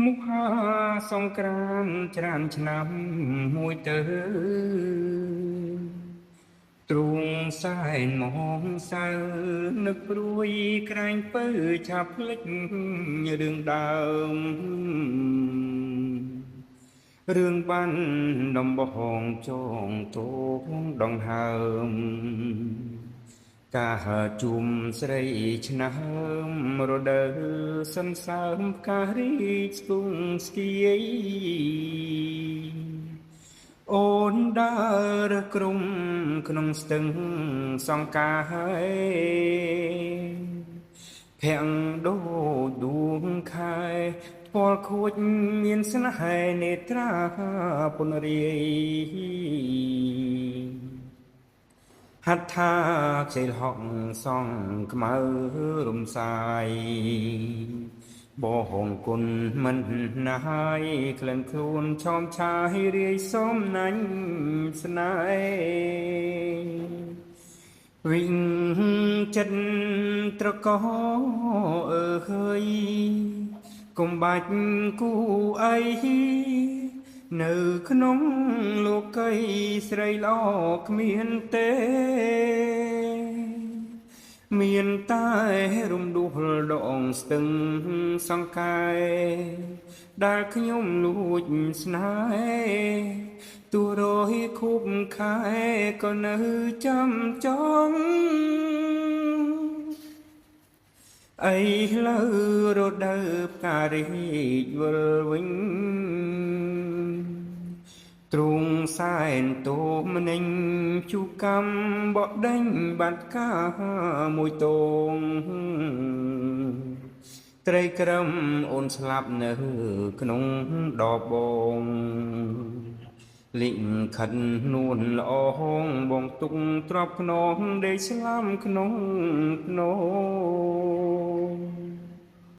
មុខសង្គ្រាមច្រានឆ្នាំមួយទៅទ្រូងសែនមងសៅនឹកព្រួយក្រែងពើឆាប់ភ្លេចរឿងដើមរឿងបានដំបងចងទងដងហើមការជុំស្រីឆ្នើមរដូវសន្សើមផ្ការីកស្គង់ស្គៀយអូនដើរក្រុមក្នុងស្ទឹងសង្កាយភាំងដូចដួងខែផ្ពាល់ខួចមានស្នេហ៍នេត្រាពុនរាយហត្ថាខ្ចីលហកសងខ្មៅរំសាយបងគុណមិនណាយក្លិនខ្លួនឆោមឆាយរាយសំណាញ់ស្នេហ៍វិញចិត្តត្រកអើហើយកុំបាច់គូអីនៅក្នុងលោកីស្រីល្អគ្មានទេមានតែរំដួលដងស្ទឹងសង្កែដែលខ្ញុំលួចស្នេហ៍ទូរយខូបខែក៏នៅចាំចង់អីលើរដូវផ្ការីកវិលវិញទ្រូងសែនតូមនិញជូកម្មបកដេញបាត់កាមួយតងត្រីក្រឹមអូនស្លាប់នៅក្នុងដបបងលិញខិននួនល្អហងបងទុកទ្របខ្នងដេកស្លាប់ក្នុងភ្នំ